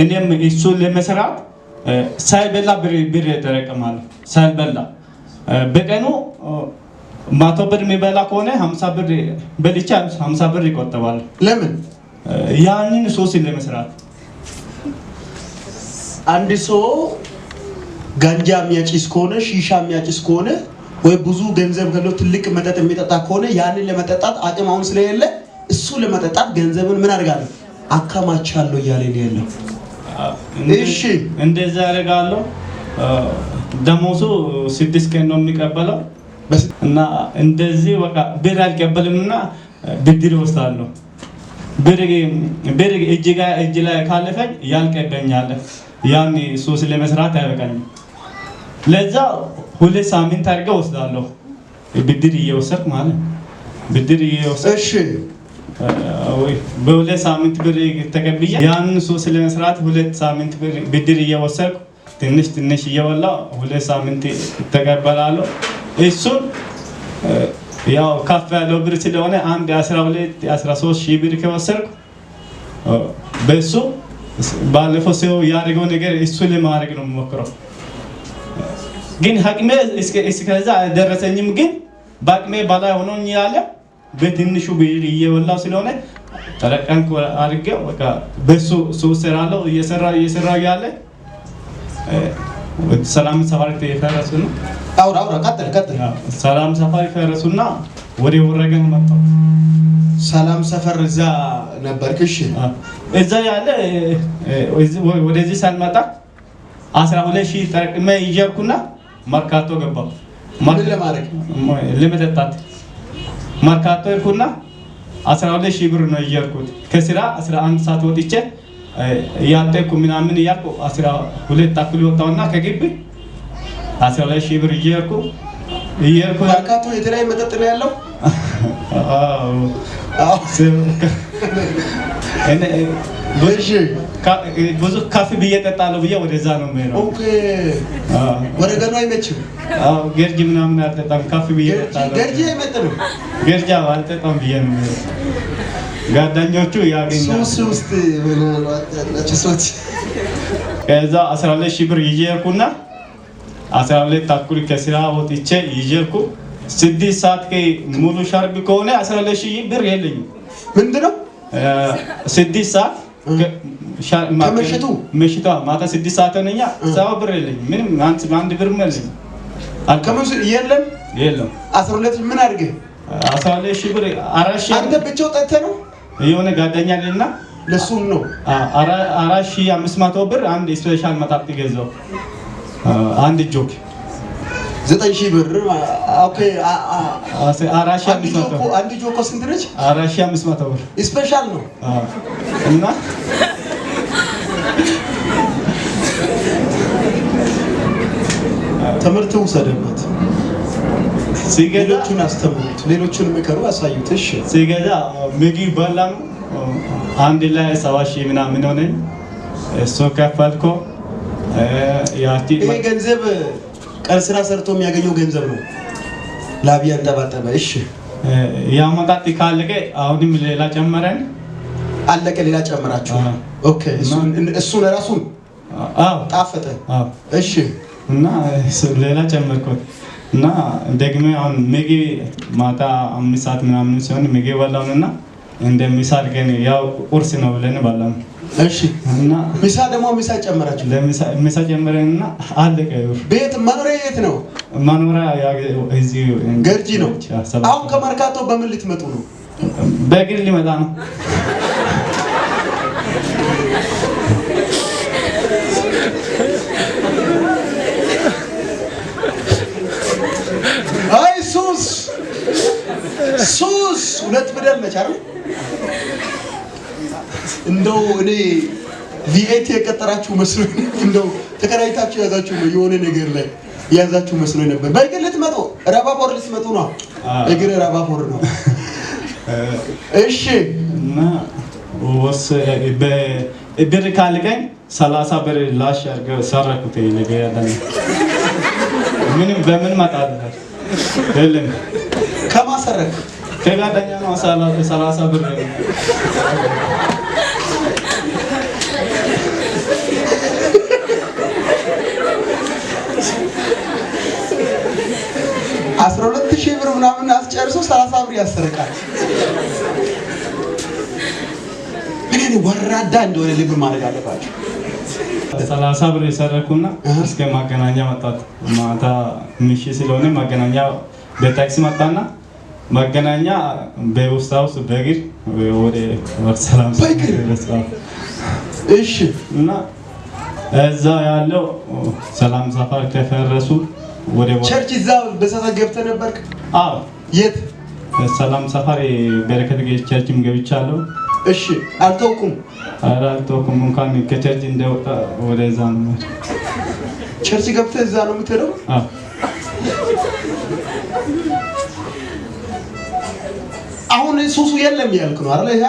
እኔም እሱ ለመስራት ሳይበላ ብር ተረቀማለሁ ሳይበላ በቀኑ 100 ብር የሚበላ ከሆነ 50 ብር በልቻ 50 ብር ይቆጠባል። ለምን? ያንን ሶስ ለመስራት አንድ ሰው ጋንጃ የሚያጭስ ከሆነ ሺሻ የሚያጭስ ከሆነ ወይ ብዙ ገንዘብ ካለው ትልቅ መጠጥ የሚጠጣ ከሆነ ያንን ለመጠጣት አቅም አሁን ስለሌለ እሱ ለመጠጣት ገንዘብን ምን አድርጋለሁ አከማቻለሁ እያለ ነው። እሺ እንደዛ ያደርጋለሁ። ደሞዙ 6 ቀን ነው የሚቀበለው እና እንደዚህ በቃ ብር አልቀበልምና ብድር ወስዳለሁ። ብር እጅ ላይ ካለፈኝ ያልቀበኛል። ያን ሶስ ለመስራት አይበቃኝም። ለዛ 2 ሳምንት አድርገው ወስዳለሁ። ብድር እየወሰድኩ ማለት ብድር እየወሰድኩ እሺ ወይ በ2 ሳምንት ብር ተቀብዬ ያን ሶስ ለመስራት 2 ሳምንት ብድር እየወሰድኩ ትንሽ እየበላሁ 2 ሳምንት ተቀበላለሁ። እሱን ያው ከፍ ያለው ብር ስለሆነ አንድ 12-13 ሺህ ብር ከወሰድኩ በሱ ባለፈው ሰው ያደረገው ነገር እሱ ለማድረግ ነው የምሞክረው። ግን አቅሜ እስከዛ አልደረሰኝም። ግን በአቅሜ በላይ ሆኖኝ ያለ በትንሹ ብር እየበላሁ ስለሆነ ተረቀንኩ አድርጌው በቃ በሱ ሶስ እሰራለሁ። እየሰራሁ ያለ ሰላም ሰፋሪ ተፈረሱ ነው። አውራ ቀጥል። ሰላም ሰፋሪ ፈረሱና ወደ ወረገን መጣሁ። ሰላም ሰፈር እዛ ነበርክ? እሺ እዛ ያለ ወደዚህ ሳልመጣ 12 ሺህ ተረቅሜ ይጀርኩና መርካቶ ገባሁ። ምን ለማድረግ? ለመጠጣት መርካቶ ሄድኩና 12 ሺህ ብር ነው ይጀርኩት። ከስራ 11 ሰዓት ወጥቼ ያንተኩ ምናምን ያልኩ 12 ተኩል ወጣውና ከግቢ 12 ሺህ ብር ይጀርኩ መርካቶ የተለያየ መጠጥ ነው ያለው። ብዙ ካፌ ብዬ እጠጣለሁ ብዬ ወደዛ ነው የምሄደው። ኦኬ ወደ ገና አይመችም። ገርጂ ምናምን አልጠጣም። ካፌ ብዬ እጠጣለሁ። ገርጂ አይመጥም። ገርጂ አልጠጣም ብዬ ነው የምሄደው። ጓደኞቹ ያገኛሉ። ሶስት ሶስት ከዛ 12 ሺህ ብር ይጀርኩና 12 ተኩል ከስራ ወጥቼ ይጀርኩ 6 ሰዓት ሙሉ ሻርብ ከሆነ 12 ሺህ ብር የለኝም። ምንድነው 6 ሰዓት ምሽቱ ማታ 6 ሰዓት ሆነኛ። ሰው ብር የለኝም ምንም አንድ ብር የለኝም። አልከመስ የለም 12 ምን አድርገህ 12 ሺህ ብር 4 ሺህ አንተ ብቻው ጠጥተህ ነው? የሆነ ጓደኛ አለና ለሱም ነው 4500 ብር አንድ ስፔሻል መጣጥ ገዛው። አንድ ጆክ 9000 ብር። ኦኬ 4500 አንድ ጆክ ስንት ነች? 4500 ብር ስፔሻል ነው። እና ትምህርት ውሰድበት። ሌሎቹን አስተምሩት፣ ሌሎቹን ምከሩ፣ አሳዩት። እሺ ሲገዛ ምግብ በላም አንድ ላይ 70 ሺህ ምናምን ሆነ። እሱ ከፈልኩ። ይሄ ገንዘብ ቀን ስራ ሰርቶ የሚያገኘው ገንዘብ ነው። ላብ ያንጠባጠበ። እሺ ያ መጣጥ ካለቀ አሁንም ሌላ ጨመረን። አለቀ፣ ሌላ ጨመራችሁ። ኦኬ እሱ ለራሱን ጣፈጠ። እሺ እና ሌላ ጨመርኩት እና ደግሞ አሁን ምግብ ማታ 5 ሰዓት ምናምን ሲሆን ምግብ በላውና እንደሚሳል ግን ያው ቁርስ ነው ብለን በላን። እሺ እና ምሳ ጨመራችሁ? ምሳ ጨመረንና አለቀ። ቤት መኖሪያ የት ነው? መኖሪያ እዚህ ገርጂ ነው። አሁን ከመርካቶ በምን ልትመጡ ነው? በእግር ሊመጣ ነው። አይ ሱስ ሁለት ፊደል ነች አይደል? እንደው እኔ ቪኤት የቀጠራችሁ መስሎኝ እንደው ተከራይታችሁ ያዛችሁ ነው የሆነ ነገር ላይ ያዛችሁ መስሎኝ ነበር። በእግር ልትመጡ ራባፖር ልትመጡ ነው? እግር ራባፖር ነው። እሺ እና ብር ካልቀኝ 30 ብር ላሽ አድርገው ሰረኩት። ነገር ያዳነ ምንም በምን ማጣት የለም። ከማሰረክ ከጓደኛ ነው 30 ብር ብር ያሰርቃል። እኔ ወራዳ እንደሆነ ልብ ማድረግ አለባቸው። 30 ብር የሰረኩና እስከ ማገናኛ መጣት ማታ ምሽት ስለሆነ ማገናኛ በታክሲ መጣና ማገናኛ በውስጣው በእግር ወደ ሰላም እሺ እና እዛ ያለው ሰላም ሰፈር ከፈረሱ ወደ ቸርች እዛ በሰዓት ገብተህ ነበርክ? አዎ። የት? ሰላም ሰፈር በረከት ቸርችም ገብቻለሁ። እሺ አልተውኩም። ኧረ አልተውኩም። እንኳን ከቸርች እንደወጣ ወደዛ ነው። ቸርች ገብተህ እዛ ነው የምትሄደው? አዎ። አሁን ሱሱ የለም ያልክ ነው አይደል? ያ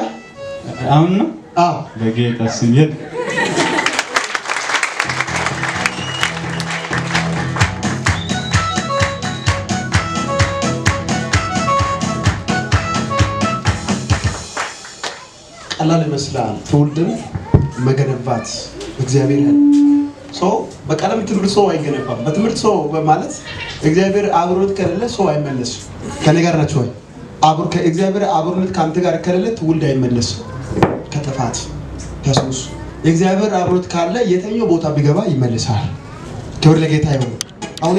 አሁን ነው? አዎ። በጌታ ስም የለም። ቀላል ይመስላል ትውልድን መገነባት እግዚአብሔር ሰው በቀለም ትምህርት ሰው አይገነባም። በትምህርት ሰው ማለት እግዚአብሔር አብሮት ከሌለ ሰው አይመለስም። ከነገር ናቸው ወይ አብሮ ከእግዚአብሔር አብሮነት ካንተ ጋር ከሌለ ትውልድ አይመለስም። ከተፋት ከሱስ የእግዚአብሔር አብሮት ካለ የተኛው ቦታ ቢገባ ይመለሳል። ክብር ለጌታ ይሁን። አሁን